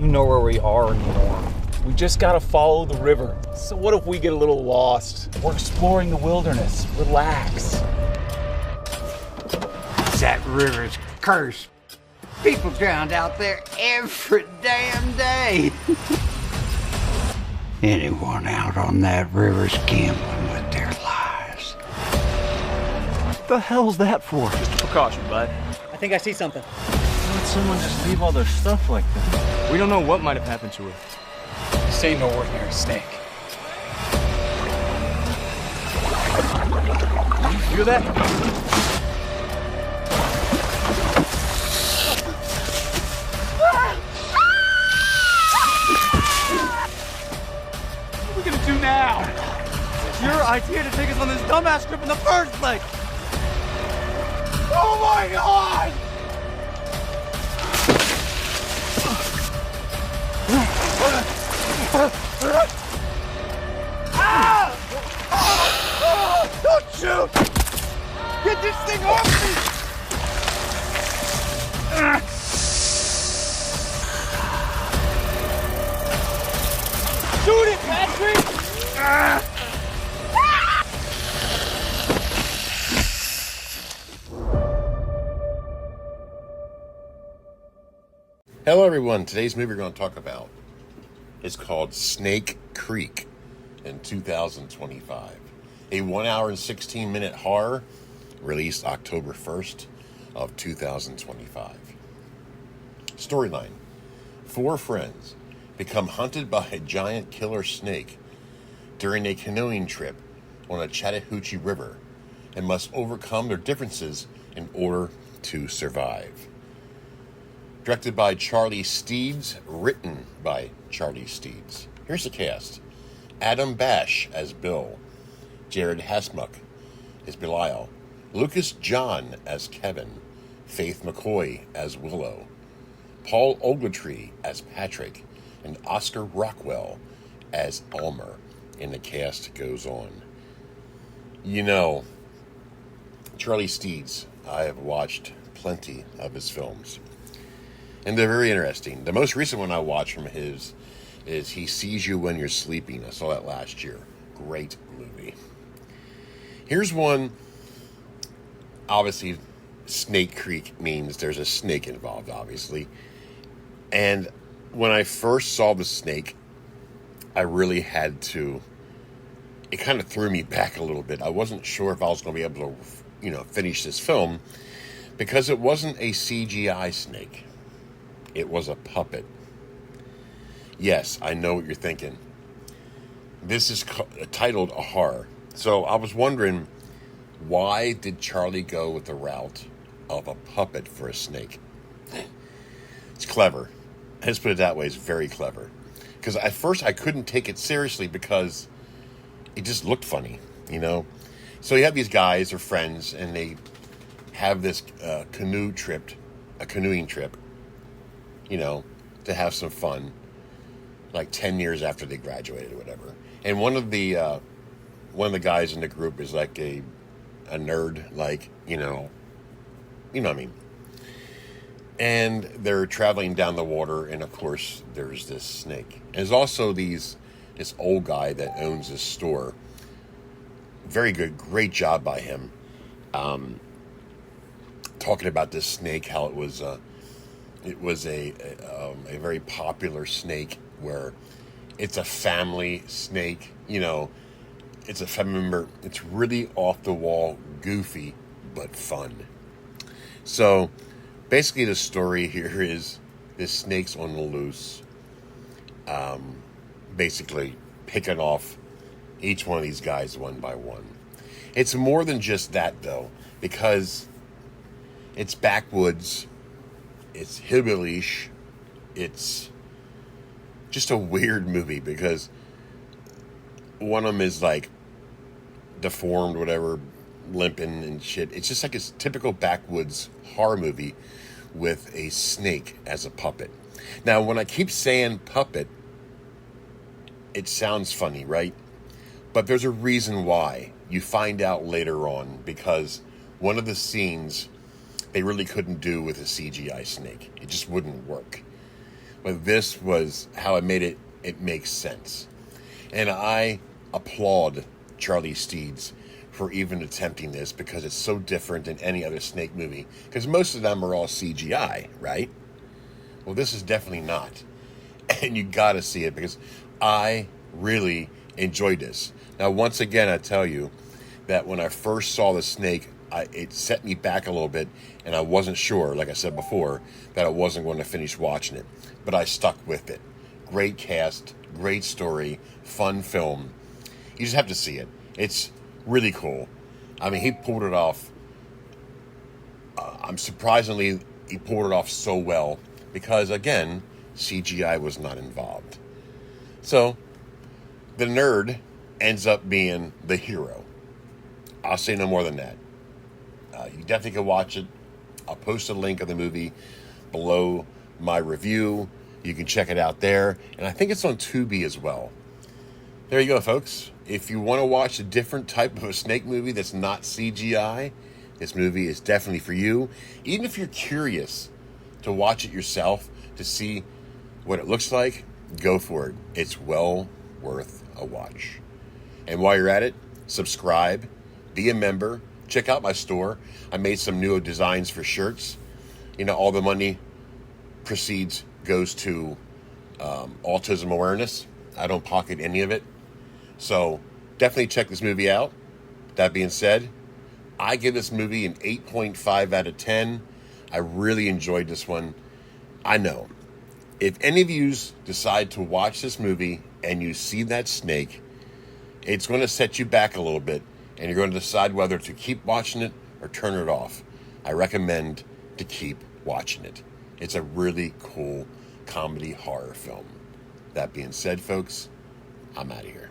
even know where we are anymore. We just gotta follow the river. So what if we get a little lost? We're exploring the wilderness. Relax. That river's cursed. People drowned out there every damn day. Anyone out on that river's gambling with their lives. What the hell's that for? Just a precaution, bud. I think I see something. Why would someone just leave all their stuff like that? We don't know what might have happened to her. This ain't no ordinary snake. You feel that? What are we gonna do now? It's your idea to take us on this dumbass trip in the first place! Oh my God! Don't shoot! Get this thing off me! Shoot it, Patrick! Hello everyone, today's movie we're going to talk about is called Snake Creek in 2025. A 1 hour and 16 minute horror released October 1st of 2025. Storyline: 4 friends become hunted by a giant killer snake during a canoeing trip on a Chattahoochee River and must overcome their differences in order to survive. Directed by Charlie Steeds, written by Charlie Steeds. Here's the cast: Adam Bash as Bill, Jared Hasmuck as Belial, Lucas John as Kevin, Faith McCoy as Willow, Paul Ogletree as Patrick, and Oscar Rockwell as Elmer. And the cast goes on. You know, Charlie Steeds, I have watched plenty of his films, and they're very interesting. The most recent one I watched from his is He Sees You When You're Sleeping. I saw that last year. Great movie. Here's one. Obviously, Snake Creek means there's a snake involved, obviously. And when I first saw the snake, I really had to... It kind of threw me back a little bit. I wasn't sure if I was going to be able to, finish this film, because it wasn't a CGI snake. It was a puppet. Yes, I know what you're thinking. This is titled a horror. So I was wondering, why did Charlie go with the route of a puppet for a snake? It's clever. Let's put it that way. It's very clever. Because at first I couldn't take it seriously because it just looked funny, So you have these guys, they're friends, and they have this canoeing trip, to have some fun, like 10 years after they graduated or whatever. And one of the guys in the group is like a nerd, like, you know what I mean. And they're traveling down the water, and of course there's this snake. And there's also this old guy that owns this store. Very good, great job by him. Talking about this snake, how it was a very popular snake, where it's a family snake. It's a family member. It's really off the wall, goofy, but fun. So basically the story here is this snake's on the loose, basically picking off each one of these guys one by one. It's more than just that, though, because it's backwoods, it's hillbillish, it's just a weird movie, because one of them is like deformed, whatever, limping and shit. It's just like a typical backwoods horror movie with a snake as a puppet. Now, when I keep saying puppet, it sounds funny, right? But there's a reason why. You find out later on, because one of the scenes they really couldn't do with a CGI snake. It just wouldn't work. but this was how it made it makes sense. And I applaud Charlie Steeds for even attempting this, because it's so different than any other snake movie, because most of them are all CGI, right? Well, this is definitely not. And you got to see it, because I really enjoyed this. Now, once again, I tell you that when I first saw the snake, it set me back a little bit, and I wasn't sure, like I said before, that I wasn't going to finish watching it. But I stuck with it. Great cast, great story, fun film. You just have to see it. It's really cool. I mean, he pulled it off. Surprisingly, he pulled it off so well, because, again, CGI was not involved. So, the nerd ends up being the hero. I'll say no more than that. You definitely can watch it. I'll post a link of the movie below my review. You can check it out there. And I think it's on Tubi as well. There you go, folks. If you want to watch a different type of a snake movie that's not CGI, this movie is definitely for you. Even if you're curious to watch it yourself, to see what it looks like, go for it. It's well worth a watch. And while you're at it, subscribe, be a member, check out my store. I made some new designs for shirts. You know, all the money goes to autism awareness. I don't pocket any of it. So definitely check this movie out. That being said, I give this movie an 8.5 out of 10. I really enjoyed this one. I know, if any of you decide to watch this movie and you see that snake, it's going to set you back a little bit, and you're going to decide whether to keep watching it or turn it off. I recommend to keep watching it. It's a really cool comedy horror film. That being said, folks, I'm out of here.